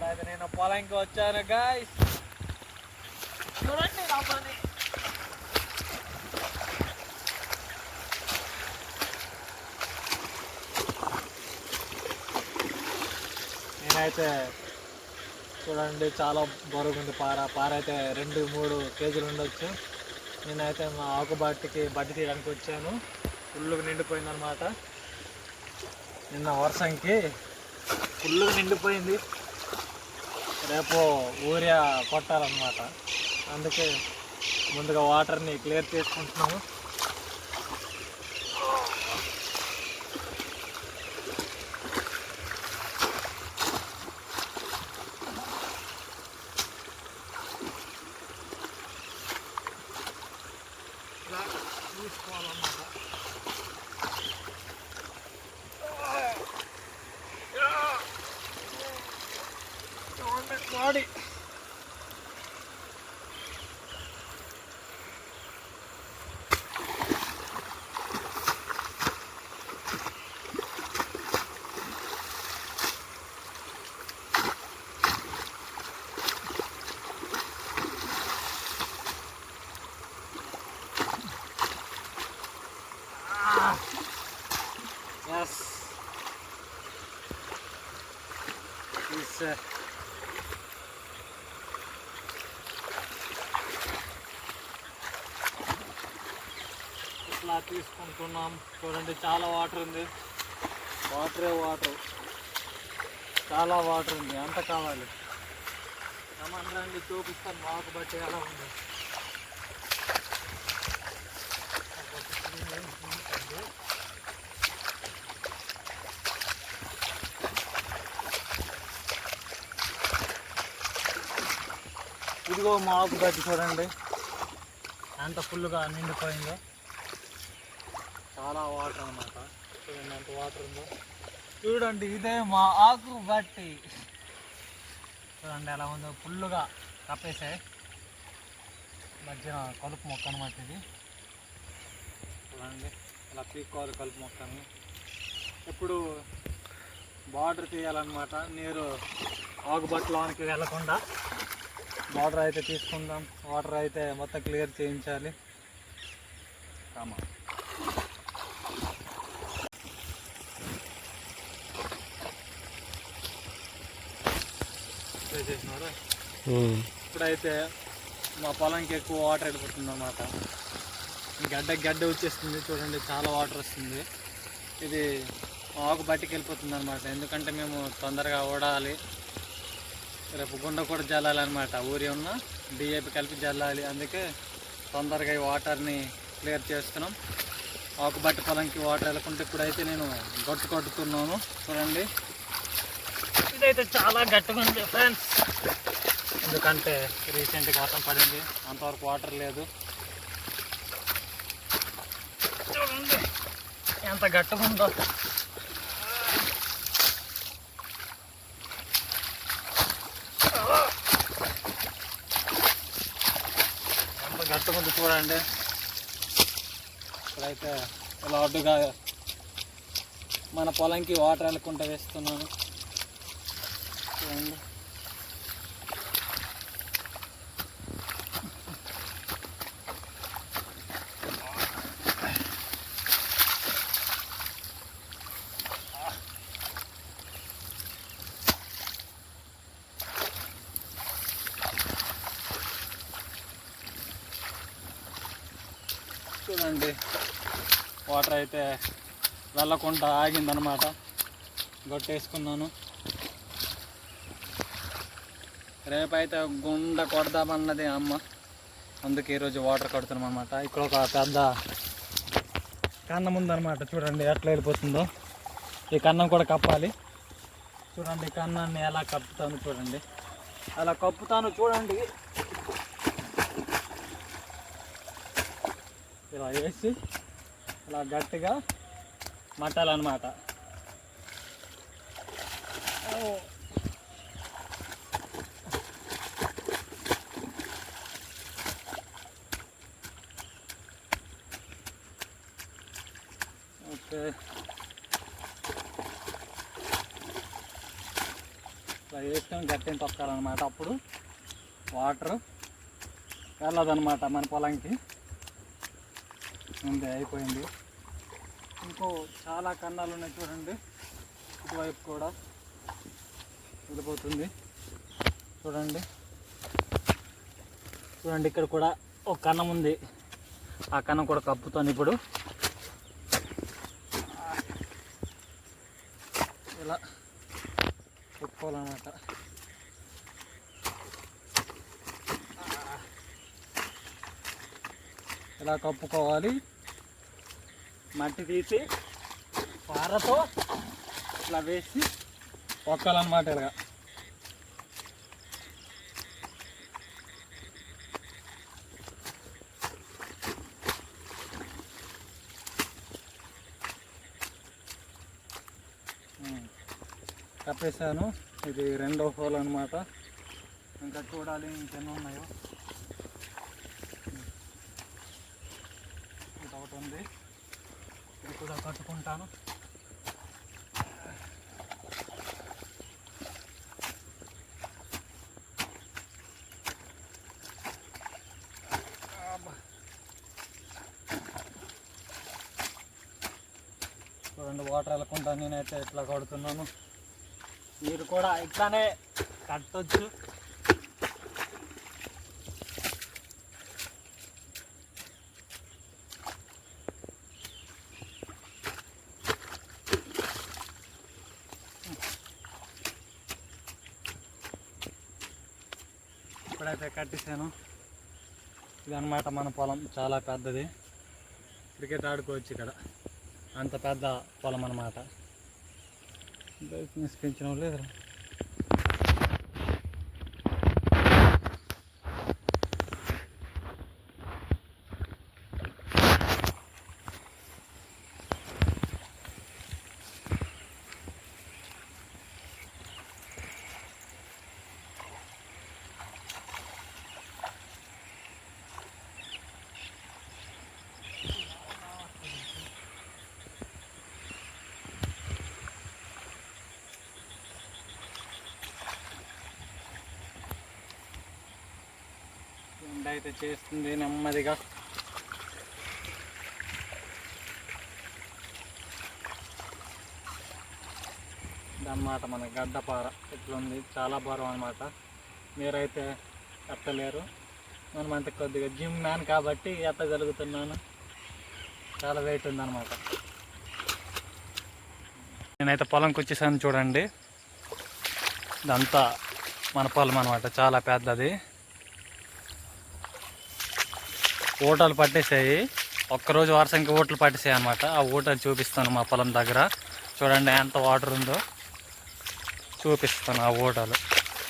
ఇప్పుడైతే నేను పొలంకి వచ్చాను గాయ్స్. చూడండి నా పని. నేనైతే చూడండి చాలా బరువుంది పార అయితే 2-3 కేజీలు ఉండొచ్చు. నేనైతే మా ఆకు బట్టి తీయడానికి వచ్చాను. ఫుల్గా నిండిపోయిందనమాట. నిన్న వర్షంకి ఫుల్గా నిండిపోయింది. రేపు ఊరియా కొట్టాలన్నమాట. అందుకే ముందుగా వాటర్ని క్లియర్ చేసుకుంటున్నాము. ఇలా తీసుకోవాలన్నమాట. బాడీ yes this ఇట్లా తీసుకుంటున్నాం. చూడండి చాలా వాటర్ ఉంది. వాటర్ చాలా వాటర్ ఉంది. అంత కావాలి. రమండి చూపిస్తాను మాకు బట్టి ఎలా ఉంది. ఇదిగో మా ఆకు బట్టి చూడండి ఎంత ఫుల్గా నిండిపోయిందో. చాలా వాటర్ అన్నమాట. చూడండి ఎంత వాటర్ ఉందో. చూడండి ఇదే మా ఆకు బట్టి. చూడండి ఎలా ఉందో. ఫుల్గా కప్పేసాయి. మధ్యన కలుపు మొక్క అనమాట ఇది. చూడండి ఇలా పీక్కోవాలి కలుపు మొక్కని. ఇప్పుడు బార్డర్ తీయాలన్నమాట. నీరు ఆకుబట్టలోనికి వెళ్ళకుండా బార్డర్ అయితే తీసుకుందాం. వాటర్ అయితే మొత్తం క్లియర్ చేయించాలి. చేసినారా? ఇప్పుడైతే మా పొలంకి ఎక్కువ వాటర్ వెళ్ళిపోతుంది అన్నమాట. గడ్డ వచ్చేస్తుంది. చూడండి చాలా వాటర్ వస్తుంది. ఇది ఆకు బట్టికి వెళ్ళిపోతుంది అనమాట. ఎందుకంటే మేము తొందరగా ఓడాలి. రేపు గుండ కూడా జల్లాలన్నమాట. ఊరి ఉన్న డిఏపి కలిపి జల్లాలి. అందుకే తొందరగా ఈ వాటర్ని క్లియర్ చేస్తున్నాం. ఆకు బట్టి పొలంకి వాటర్ వెళ్ళకుంటే ఇప్పుడైతే నేను కొట్టుతున్నాను. చూడండి ఇదైతే చాలా గట్టిగా ఉంది ఫ్రెండ్స్. ఎందుకంటే రీసెంట్గా వర్షం పడింది. అంతవరకు వాటర్ లేదు. చూడండి ఎంత గట్టిగా ఉందో. ఎంత గట్టిగా ఉంది చూడండి. ఇప్పుడైతే ఇలా అడ్డుగా మన పొలంకి వాటర్ వెళ్ళకుండా వేస్తున్నాను. చూడండి చూడండి వాటర్ అయితే వెళ్ళకుండా ఆగిందనమాట. గొట్టేసుకున్నాను. రేపైతే గుండ కొడదామన్నది అమ్మ. అందుకే ఈరోజు వాటర్ కడుతున్నాం అనమాట. ఇక్కడ ఒక పెద్ద కన్నం ఉందన్నమాట. చూడండి ఎట్లా వెళ్ళిపోతుందో. ఈ కన్నం కూడా కప్పాలి. చూడండి ఈ కన్నాన్ని ఎలా కప్పుతాను చూడండి. అలా కప్పుతాను చూడండి. ఇలా వేసి ఇలా గట్టిగా మట్టాలన్నమాట. ఓకే ఇట్లా వేసుకొని గట్టిని తొక్కాలన్నమాట. అప్పుడు వాటర్ వెళ్ళదన్నమాట మన పొలంకి. ఉంది, అయిపోయింది. ఇంకో చాలా కన్నాలు ఉన్నాయి చూడండి, ఇటువైపు కూడా వెళ్ళిపోతుంది. చూడండి చూడండి, ఇక్కడ కూడా ఒక కన్నం ఉంది. ఆ కన్నం కూడా కప్పుతాను ఇప్పుడు. ఇలా పెట్టుకోవాలన్నమాట. ఇలా కప్పుకోవాలి. మట్టి తీసి పారతో ఇట్లా వేసి పొక్కాలన్నమాట. ఇలాగా కప్పేసాను. ఇది రెండో హోల్ అన్నమాట. ఇంకా చూడాలి ఇంకెన్ని ఉన్నాయో. ఇది ఒకటి ఉంది, ఇది కూడా కట్టుకుంటాను. చూడండి, వాటర్ వెళ్ళకుండా నేనైతే ఇట్లా కడుతున్నాను. మీరు కూడా ఇట్లానే కట్టొచ్చు. ఇప్పుడైతే కట్టేసాను. ఇదన్నమాట మన పొలం. చాలా పెద్దది, క్రికెట్ ఆడుకోవచ్చు ఇక్కడ. అంత పెద్ద పొలం అన్నమాట. బ్రైట్నెస్ పెంచడం లేదు. అయితే చేస్తుంది నెమ్మదిగా. ఇదన్నమాట మన గడ్డపార. ఇట్లుంది, చాలా బరువు అనమాట. మీరైతే ఎత్తలేరు. మనం అంత కొద్దిగా జిమ్ మ్యాన్ కాబట్టి ఎత్తగలుగుతున్నాను. చాలా వెయిట్ ఉందన్నమాట. నేనైతే పొలంకి వచ్చేసాను. చూడండి, ఇదంతా మన పొలం అనమాట. చాలా పెద్దది. ఓటలు పట్టేసాయి. ఒక్కరోజు వర్షంకి ఓట్లు పట్టేసాయి అనమాట. ఆ ఓటలు చూపిస్తాను మా పొలం దగ్గర. చూడండి ఎంత వాటర్ ఉందో చూపిస్తాను. ఆ ఓటలు,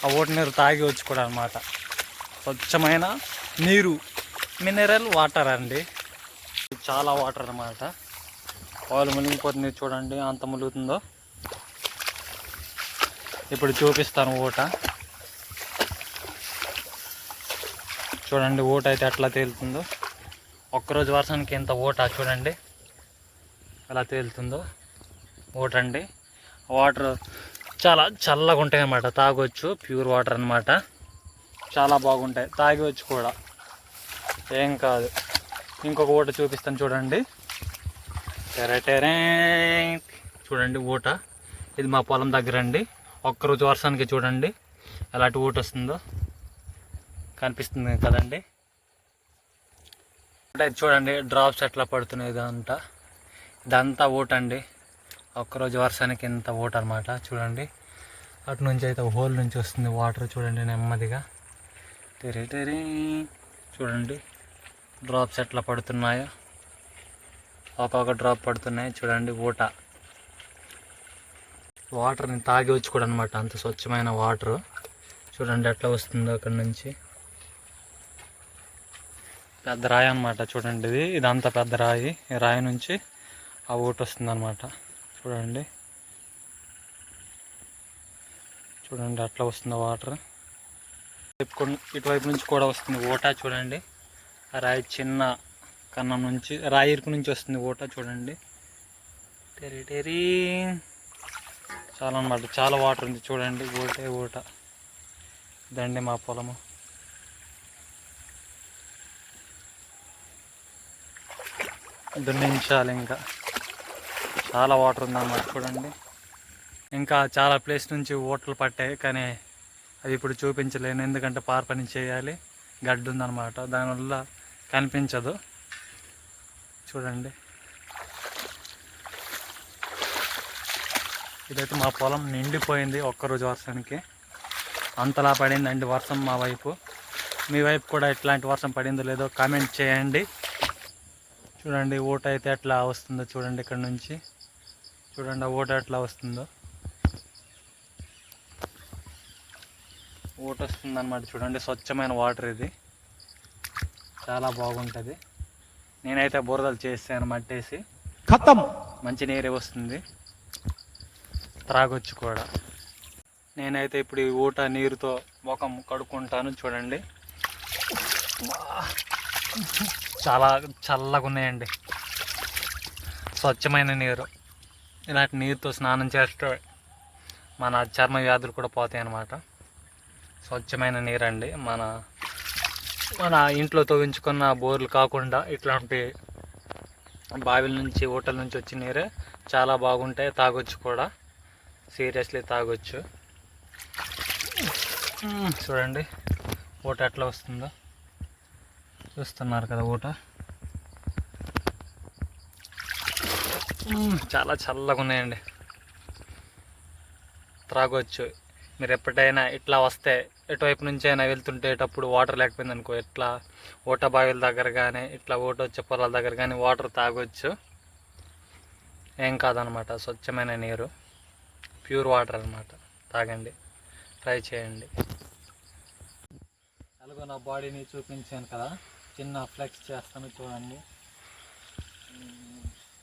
ఆ ఓట నీరు తాగి వచ్చి కూడా అనమాట. స్వచ్ఛమైన నీరు, మినరల్ వాటర్ అండి. చాలా వాటర్ అనమాట. వాళ్ళు మునిగిపోతుంది. చూడండి అంత ములుగుతుందో. ఇప్పుడు చూపిస్తాను ఓట. చూడండి ఓట అయితే ఎట్లా తేలుతుందో. ఒక్కరోజు వర్షానికి ఇంత ఓట చూడండి ఎలా తేలుతుందో ఓట అండి. వాటర్ చాలా చల్లగా ఉంటాయి అన్నమాట. తాగొచ్చు, ప్యూర్ వాటర్ అన్నమాట. చాలా బాగుంటాయి, తాగవచ్చు కూడా, ఏం కాదు. ఇంకొక ఓట చూపిస్తాను చూడండి. టెరటెరే చూడండి ఓట. ఇది మా పొలం దగ్గర అండి. ఒక్కరోజు వర్షానికి చూడండి ఎలాంటి ఓట వస్తుందో. కనిపిస్తుంది కదండి. అంటే చూడండి డ్రాప్స్ ఎట్లా పడుతున్నాయి. ఇదంతా ఓట అండి. ఒక్కరోజు వర్షానికి ఇంత ఓట అనమాట. చూడండి అటు నుంచి అయితే హోల్ నుంచి వస్తుంది వాటర్. చూడండి నెమ్మదిగా టెరీ చూడండి డ్రాప్స్ ఎట్లా పడుతున్నాయో. ఒక్కొక్క డ్రాప్ పడుతున్నాయి చూడండి. ఓట వాటర్ని తాగి వచ్చి కూడా అనమాట. అంత స్వచ్ఛమైన వాటర్. చూడండి ఎట్లా వస్తుందో అక్కడి నుంచి. పెద్ద రాయి అనమాట. చూడండి ఇదంతా పెద్ద రాయి. ఈ రాయి నుంచి ఆ ఓట వస్తుంది అనమాట. చూడండి చూడండి అట్లా వస్తుంది వాటర్. ఇటువైపు నుంచి కూడా వస్తుంది ఓట. చూడండి ఆ రాయి చిన్న కన్నం నుంచి, రాయి ఇరుకు నుంచి వస్తుంది ఓట. చూడండి టెరీ చాలా అన్నమాట, చాలా వాటర్ ఉంది చూడండి. ఊటే ఊట ఇదండి మా పొలము. దున్నించాలి, ఇంకా చాలా వాటర్ ఉందన్నమాట చూడండి. ఇంకా చాలా ప్లేస్ నుంచి ఊటలు పట్టాయి, కానీ అది ఇప్పుడు చూపించలేను, ఎందుకంటే పార పని చేయాలి. గడ్డి ఉందన్నమాట, దానివల్ల కనిపించదు. చూడండి, ఇదైతే మా పొలం నిండిపోయింది ఒక్కరోజు వర్షానికి. అంతలా పడిందండి వర్షం మా వైపు. మీ వైపు కూడా ఇట్లాంటి వర్షం పడిందో లేదో కామెంట్ చేయండి. చూడండి ఊట అయితే ఎట్లా వస్తుందో చూడండి. ఇక్కడ నుంచి చూడండి ఊట ఎట్లా వస్తుందో. ఊట వస్తుంది అన్నమాట చూడండి. స్వచ్ఛమైన వాటర్ ఇది, చాలా బాగుంటుంది. నేనైతే బురదలు చేసాను, మట్టేసి ఖతం, మంచి నీరే వస్తుంది, త్రాగొచ్చు కూడా. నేనైతే ఇప్పుడు ఈ ఊట నీరుతో ముఖం కడుక్కుంటాను చూడండి. చాలా చల్లగా ఉన్నాయండి, స్వచ్ఛమైన నీరు. ఇలాంటి నీరుతో స్నానం చేస్తే మన చర్మ వ్యాధులు కూడా పోతాయి అన్నమాట. స్వచ్ఛమైన నీరు అండి. మన ఇంట్లో తవ్వించుకున్న బోర్లు కాకుండా ఇట్లాంటి బావిల నుంచి ఊటల నుంచి వచ్చే నీరే చాలా బాగుంటాయి, తాగొచ్చు కూడా, సీరియస్లీ తాగొచ్చు. చూడండి ఊట ఎట్లా వస్తుందో, చూస్తున్నారు కదా ఊట. చాలా చల్లగా ఉన్నాయండి, త్రాగొచ్చు. మీరు ఎప్పుడైనా ఇట్లా వస్తే ఎటువైపు నుంచి అయినా వెళ్తుంటేటప్పుడు వాటర్ లేకపోయింది అనుకో, ఇట్లా ఊట బావిల దగ్గర కానీ ఇట్లా ఊట వచ్చే పొలాల దగ్గర కానీ వాటర్ తాగొచ్చు, ఏం కాదనమాట. స్వచ్ఛమైన నీరు, ప్యూర్ వాటర్ అనమాట. తాగండి, ట్రై చేయండి. అలాగే నా బాడీని చూపించాను కదా, చిన్న ఫ్లెక్స్ చేస్తాను చూడండి.